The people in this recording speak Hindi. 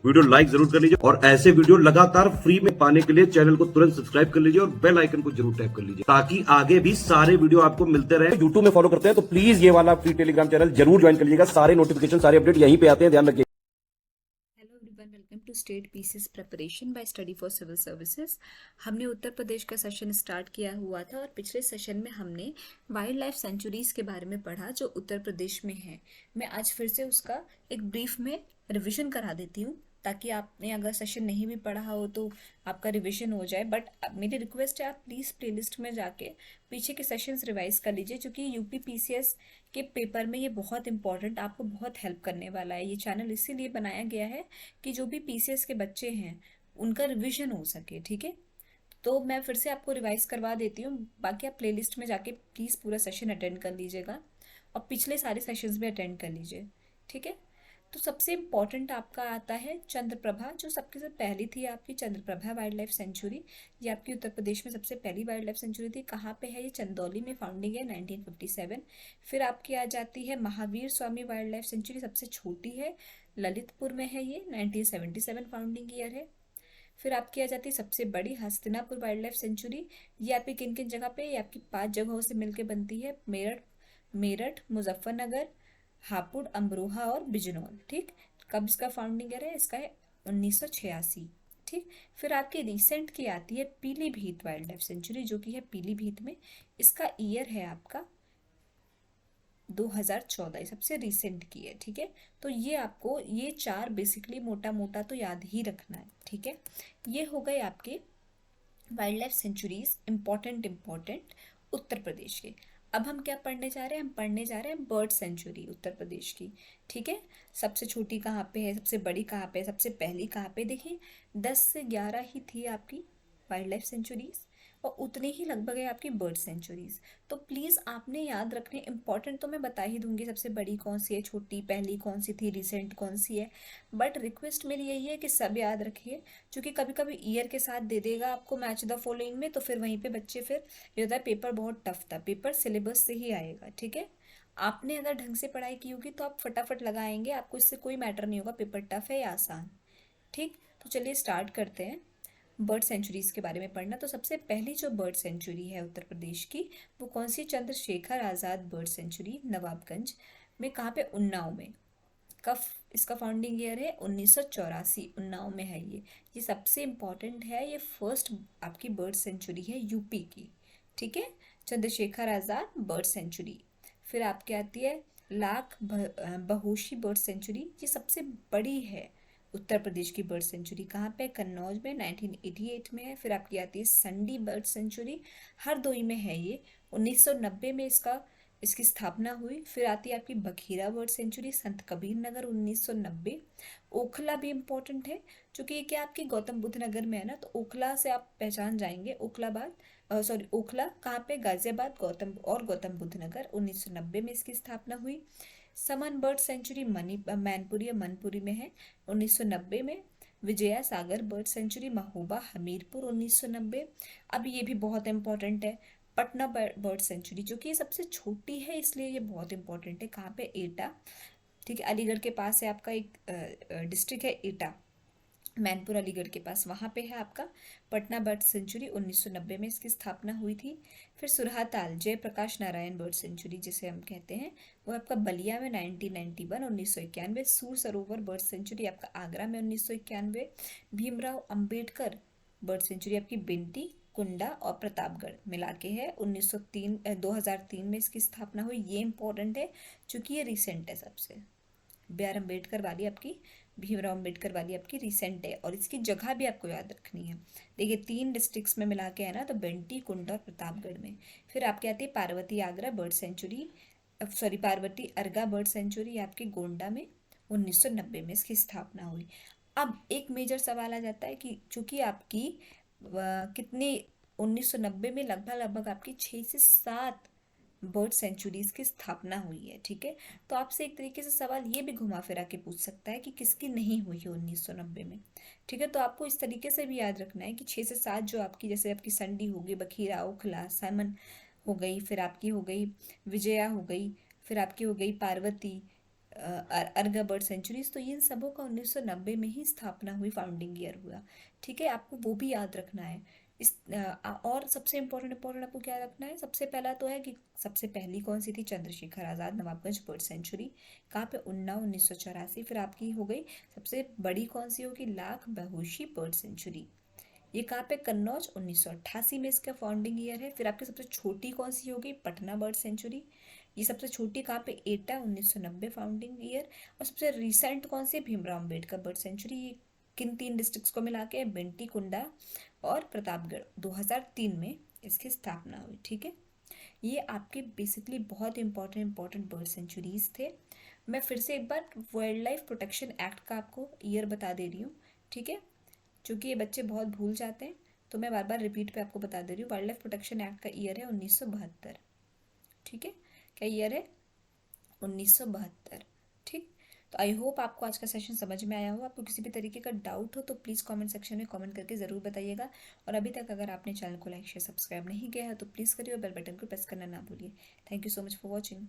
वीडियो लाइक जरूर कर लीजिए और ऐसे वीडियो लगातार फ्री में पाने के लिए चैनल को तुरंत सब्सक्राइब कर लीजिए और बेल आइकन को जरूर टैप कर लीजिए ताकि आगे भी सारे वीडियो आपको मिलते रहे। यूट्यूब में फॉलो करते हैं तो प्लीज ये वाला फ्री टेलीग्राम चैनल जरूर ज्वाइन कर लीजिएगा। सारे नोटिफिकेशन सारे अपडेट यहीं पे आते हैं, ध्यान रखिए। Hello everyone, welcome to state PCS preparation by study for civil services. हमने उत्तर प्रदेश का सेशन स्टार्ट किया हुआ था और पिछले सेशन में हमने वाइल्ड लाइफ सेंचुरीज के बारे में पढ़ा जो उत्तर प्रदेश में है। मैं आज फिर से उसका एक ब्रीफ में रिवीजन करा देती हूँ ताकि आपने अगर सेशन नहीं भी पढ़ा हो तो आपका रिवीजन हो जाए। बट मेरी रिक्वेस्ट है, आप प्लीज़ प्लेलिस्ट में जाके पीछे के सेशंस रिवाइज कर लीजिए क्योंकि यूपी पीसीएस के पेपर में ये बहुत इंपॉर्टेंट आपको बहुत हेल्प करने वाला है। ये चैनल इसीलिए बनाया गया है कि जो भी पीसीएस के बच्चे हैं उनका रिवीजन हो सके। ठीक है, तो मैं फिर से आपको रिवाइज करवा देती हूँ, बाकी आप प्लेलिस्ट में जाके प्लीज़ पूरा सेशन अटेंड कर लीजिएगा और पिछले सारे सेशंस भी अटेंड कर लीजिए। ठीक है, तो सबसे इम्पॉर्टेंट आपका आता है चंद्रप्रभा, जो सबके से पहली थी आपकी चंद्रप्रभा वाइल्ड लाइफ सेंचुरी। ये आपकी उत्तर प्रदेश में सबसे पहली वाइल्ड लाइफ सेंचुरी थी। कहाँ पे है ये? चंदौली में फाउंडिंग है 1957। फिर आपकी आ जाती है Mahavir Swami wild life sanctuary, सबसे छोटी है, ललितपुर में है, ये 1977 फाउंडिंग ईयर है। फिर आपकी आ जाती है सबसे बड़ी हस्तिनापुर वाइल्ड लाइफ सेंचुरी। ये आपकी किन किन जगह पे? ये आपकी 5 जगहों से मिलकर बनती है, मेरठ, मुजफ्फरनगर, हापुड़, अमरोहा और बिजनौर। ठीक, कब इसका फाउंडिंग ईयर है? इसका है 1986। ठीक, फिर आपके रिसेंट की आती है पीलीभीत वाइल्ड लाइफ सेंचुरी जो कि है पीलीभीत में। इसका ईयर है आपका 2014, सबसे रिसेंट की है। ठीक है, तो ये आपको ये 4 बेसिकली मोटा मोटा तो याद ही रखना है। ठीक है, ये हो गए आपके wild life sanctuaries important Uttar Pradesh के। अब हम क्या पढ़ने जा रहे हैं? हम पढ़ने जा रहे हैं बर्ड सेंचुरी उत्तर प्रदेश की। ठीक है, सबसे छोटी कहाँ पे है, सबसे बड़ी कहाँ पे है, सबसे पहली कहाँ पे? देखिए 10 से 11 ही थी आपकी वाइल्ड लाइफ सेंचुरीज और उतनी ही लगभग है आपकी बर्ड सेंचुरीज। तो प्लीज़ आपने याद रखने, इंपॉर्टेंट तो मैं बता ही दूंगी सबसे बड़ी कौन सी है, छोटी पहली कौन सी थी, रिसेंट कौन सी है, बट रिक्वेस्ट मेरी यही है कि सब याद रखिए क्योंकि कभी कभी ईयर के साथ दे देगा आपको मैच द फॉलोइंग में, तो फिर वहीं पे बच्चे फिर ये होता है पेपर बहुत टफ था, पेपर सिलेबस से ही आएगा। ठीक है, आपने अगर ढंग से पढ़ाई की होगी तो आप फटाफट लगाएंगे, आपको इससे कोई मैटर नहीं होगा पेपर टफ है या आसान। ठीक, तो चलिए स्टार्ट करते हैं बर्ड सेंचुरीज के बारे में पढ़ना। तो सबसे पहली जो बर्ड सेंचुरी है उत्तर प्रदेश की वो कौन सी? चंद्रशेखर आज़ाद बर्ड सेंचुरी, नवाबगंज में। कहाँ पे? उन्नाव में। कब इसका फाउंडिंग ईयर है? 1984, उन्नाव में है ये सबसे इम्पॉर्टेंट है। ये फर्स्ट आपकी बर्ड सेंचुरी है यूपी की। ठीक है, चंद्रशेखर आज़ाद बर्ड सेंचुरी। फिर आपके आती है बहोशी बर्ड सेंचुरी, ये सबसे बड़ी है उत्तर प्रदेश की बर्ड सेंचुरी। कहाँ पे? कन्नौज में, 1988 में है। फिर आपकी आती है संडी बर्ड सेंचुरी, हरदोई में है ये, 1990 में इसकी स्थापना हुई। फिर आती है आपकी बखीरा बर्ड सेंचुरी, संत कबीर नगर, 1990। ओखला भी इम्पोर्टेंट है क्योंकि ये क्या आपकी गौतम बुद्ध नगर में है ना, तो ओखला से आप पहचान जाएंगे। ओखला कहाँ पे? गाजियाबाद, गौतम बुद्ध नगर, 1990 में इसकी स्थापना हुई। समन बर्ड सेंचुरी मैनपुरी या मनपुरी में है, 1990 में। विजया सागर बर्ड सेंचुरी, महोबा, हमीरपुर, 1990। अब ये भी बहुत इंपॉर्टेंट है, पटना बर्ड सेंचुरी, जो कि ये सबसे छोटी है इसलिए ये बहुत इंपॉर्टेंट है। कहाँ पे? एटा। ठीक है, अलीगढ़ के पास है आपका एक डिस्ट्रिक्ट है एटा, मैनपुर अलीगढ़ के पास, वहाँ पे है आपका पटना बर्ड सेंचुरी, 1990 में इसकी स्थापना हुई थी। फिर सुरहाताल जयप्रकाश नारायण बर्ड सेंचुरी जिसे हम कहते हैं, वो आपका बलिया में 1991, 1991। सूर सरोवर बर्ड सेंचुरी आपका आगरा में, 1991। भीमराव अंबेडकर बर्ड सेंचुरी आपकी बिंटी, कुंडा और प्रतापगढ़ मिला के है, 2003 में इसकी स्थापना हुई। ये इंपॉर्टेंट है क्योंकि ये रिसेंट है सबसे। भीमराव अम्बेडकर वाली आपकी रिसेंट है और इसकी जगह भी आपको याद रखनी है। देखिए 3 डिस्ट्रिक्ट्स में मिला के है ना, तो बेंटी, कुंडा और प्रतापगढ़ में। फिर आपके आती है Parvati Agra bird sanctuary, Parvati अर्गा bird sanctuary आपकी गोंडा में, 1990 में इसकी स्थापना हुई। अब एक मेजर सवाल आ जाता है कि चूंकि आपकी कितनी 1990 में लगभग आपकी 6 से 7 बर्ड सेंचुरीज की स्थापना हुई है। ठीक है, तो आपसे एक तरीके से सवाल ये भी घुमा फिरा के पूछ सकता है कि किसकी नहीं हुई है 1990 में। ठीक है, तो आपको इस तरीके से भी याद रखना है कि 6 से 7 जो आपकी, जैसे आपकी संडी हो गई, बखीरा, ओखला, सामन हो गई, फिर आपकी हो गई विजया हो गई, फिर आपकी हो गई पार्वती, अर्गा बर्ड सेंचुरीज, तो इन सबों का 1990 में ही स्थापना हुई, फाउंडिंग ईयर हुआ। ठीक है, आपको वो भी याद रखना है। और सबसे इम्पोर्टेंट आपको क्या रखना है, सबसे पहला तो है कि सबसे पहली कौन सी थी, चंद्रशेखर आज़ाद नवाबगंज बर्ड सेंचुरी, कहाँ पे, उन्नाव 1984। फिर आपकी हो गई सबसे बड़ी कौन सी होगी, लाख बहूशी बर्ड सेंचुरी, ये कहाँ पे, कन्नौज, 1988 में इसका फाउंडिंग ईयर है। फिर आपकी सबसे छोटी कौन सी होगी, पटना बर्ड सेंचुरी, ये सबसे छोटी कहाँ पे, एटा, 1990 फाउंडिंग ईयर। और सबसे रिसेंट कौन सी, भीमराव अम्बेडकर बर्ड सेंचुरी, ये किन 3 डिस्ट्रिक्ट्स को मिला के, बिंटी, कुंडा और प्रतापगढ़, 2003 में इसकी स्थापना हुई। ठीक है, ये आपके बेसिकली बहुत इंपॉर्टेंट बर्ड सेंचुरीज थे। मैं फिर से एक बार वाइल्ड लाइफ प्रोटेक्शन एक्ट का आपको ईयर बता दे रही हूँ। ठीक है, क्योंकि ये बच्चे बहुत भूल जाते हैं, तो मैं बार बार रिपीट पे आपको बता दे रही हूँ। वाइल्ड लाइफ प्रोटेक्शन एक्ट का ईयर है 1972। ठीक है, क्या ईयर है, 1972। ठीक, तो आई होप आपको आज का सेशन समझ में आया हो। आपको किसी भी तरीके का डाउट हो तो प्लीज़ कमेंट सेक्शन में कमेंट करके ज़रूर बताइएगा। और अभी तक अगर आपने चैनल को लाइक शेयर सब्सक्राइब नहीं किया है तो प्लीज़ करिए और बेल बटन को प्रेस करना ना भूलिए। Thank you so much for watching.